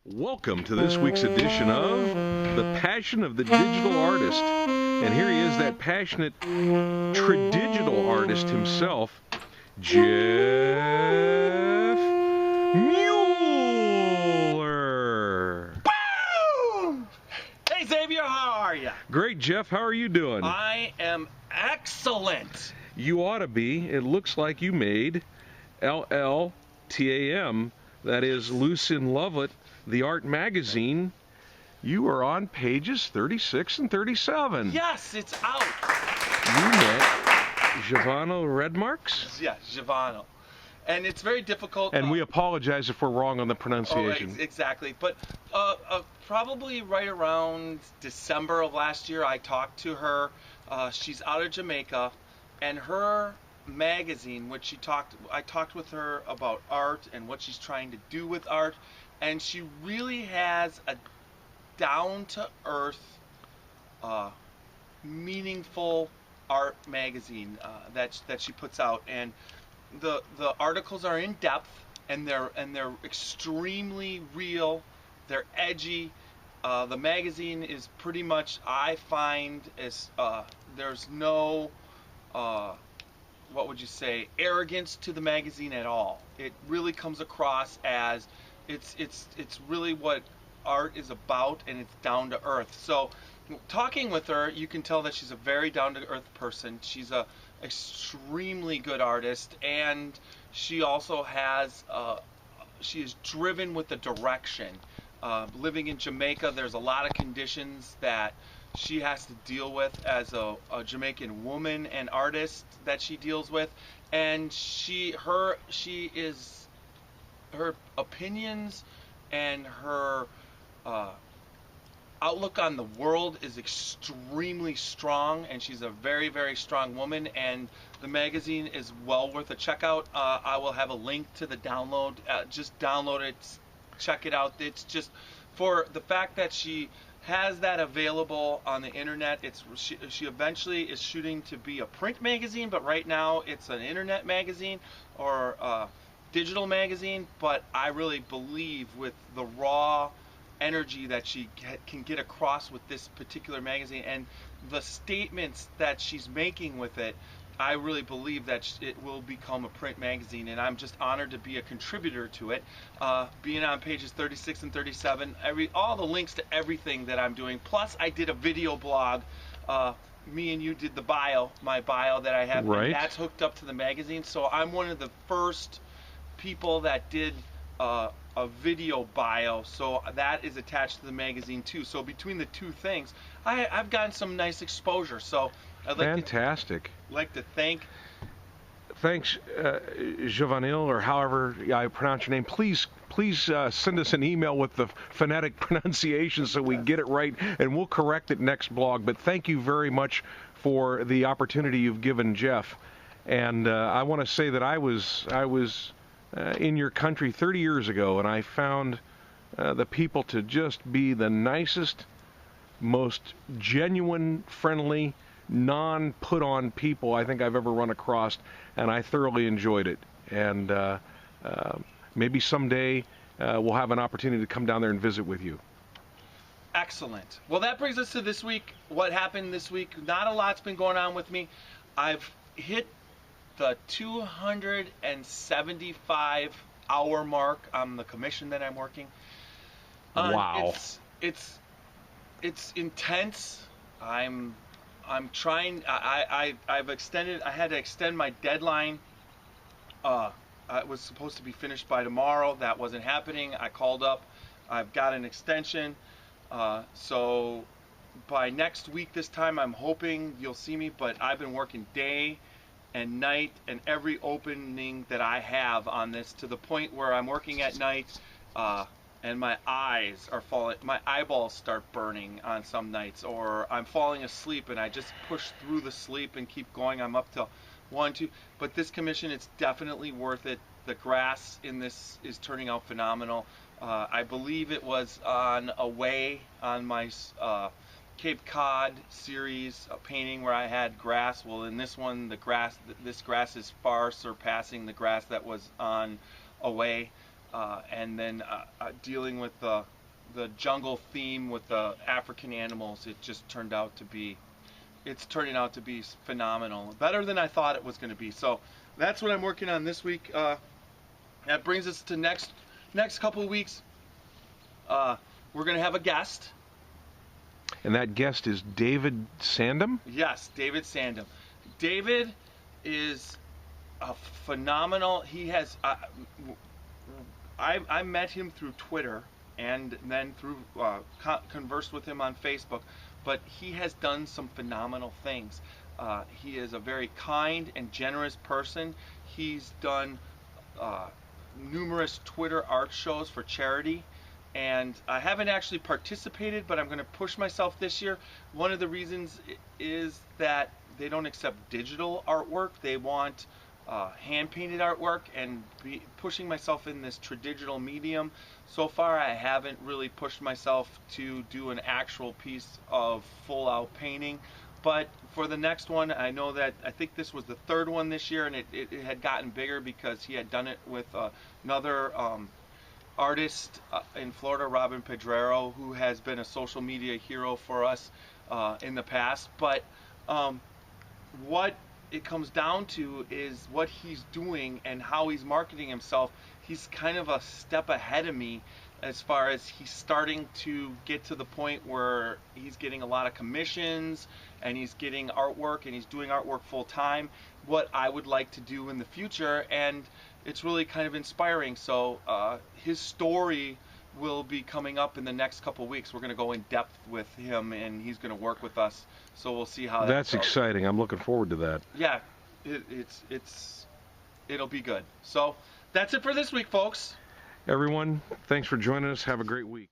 Welcome to this week's edition of The Passion of the Digital Artist. And here he is, that passionate tradigital artist himself, Jeff Mueller. Boom! Hey Xavier, how are you? Great, Jeff. How are you doing? I am excellent. You ought to be. It looks like you made LLTAM, that is Lucien Lovelet, the art magazine. You are on pages 36 and 37. Yes, it's out. You met Giovanni Redmarks? Yeah, Giovanni. And it's very difficult. And we apologize if we're wrong on the pronunciation. Exactly. But probably right around December of last year, I talked to her. She's out of Jamaica, and her magazine, I talked with her about art and what she's trying to do with art, and she really has a down-to-earth, meaningful art magazine that she puts out, and the articles are in depth, and they're extremely real. They're edgy. The magazine is pretty much, I find, there's no what would you say, arrogance to the magazine at all. It really comes across as it's really what art is about, and it's down to earth. So talking with her, you can tell that she's a very down to earth person. She's a extremely good artist, and she also has she is driven with the direction. Living in Jamaica, there's a lot of conditions that she has to deal with as a Jamaican woman and artist that she deals with, and her opinions and her outlook on the world is extremely strong, and she's a very, very strong woman, and the magazine is well worth a check out. I will have a link to the download. Just download it, check it out. It's just for the fact that she has that available on the internet. She eventually is shooting to be a print magazine, but right now it's an internet magazine or a digital magazine. But I really believe with the raw energy that she can get across with this particular magazine and the statements that she's making with it, I really believe that it will become a print magazine, and I'm just honored to be a contributor to it. Being on pages 36 and 37, all the links to everything that I'm doing. Plus, I did a video blog. Me and you did my bio that I have, right. And that's hooked up to the magazine. So I'm one of the first people that did a video bio, so that is attached to the magazine too. So between the two things, I've gotten some nice exposure. So I'd like Fantastic. Thanks, Giovanni, or however I pronounce your name. Please send us an email with the phonetic pronunciation so we get it right, and we'll correct it next blog. But thank you very much for the opportunity you've given Jeff. And I want to say that I was in your country 30 years ago, and I found the people to just be the nicest, most genuine, friendly, non-put-on people I think I've ever run across, and I thoroughly enjoyed it. And maybe someday we'll have an opportunity to come down there and visit with you. Excellent. Well, that brings us to this week. What happened this week? Not a lot's been going on with me. I've hit the 275-hour mark on the commission that I'm working on. Wow. It's intense. I'm trying. I've extended. I had to extend my deadline. It was supposed to be finished by tomorrow. That wasn't happening. I called up. I've got an extension. So by next week this time, I'm hoping you'll see me. But I've been working day and night and every opening that I have on this, to the point where I'm working at night and my eyes are falling, my eyeballs start burning on some nights, or I'm falling asleep and I just push through the sleep and keep going. I'm up till 1, 2, but this commission, it's definitely worth it. The grass in this is turning out phenomenal. I believe it was on Away on my Cape Cod series, a painting where I had grass. Well, in this one, this grass is far surpassing the grass that was on Away. and then dealing with the jungle theme with the African animals, it's turning out to be phenomenal, better than I thought it was going to be. So that's what I'm working on this week. That brings us to next couple of weeks. We're going to have a guest. And that guest is David Sandom? Yes, David Sandom. David is a phenomenal. He has. I met him through Twitter and then through conversed with him on Facebook. But he has done some phenomenal things. He is a very kind and generous person. He's done numerous Twitter art shows for charity. And I haven't actually participated, but I'm going to push myself this year. One of the reasons is that they don't accept digital artwork. They want hand-painted artwork, and pushing myself in this digital medium. So far, I haven't really pushed myself to do an actual piece of full-out painting. But for the next one, I think this was the third one this year, and it had gotten bigger because he had done it with another artist in Florida, Robin Pedrero, who has been a social media hero for us in the past. But what it comes down to is what he's doing and how he's marketing himself. He's kind of a step ahead of me as far as he's starting to get to the point where he's getting a lot of commissions and he's getting artwork and he's doing artwork full time, what I would like to do in the future. And it's really kind of inspiring. So his story will be coming up in the next couple weeks. We're going to go in depth with him, and he's going to work with us. So we'll see how that's goes. Exciting. I'm looking forward to that. Yeah, it'll be good. So that's it for this week, folks. Everyone, thanks for joining us. Have a great week.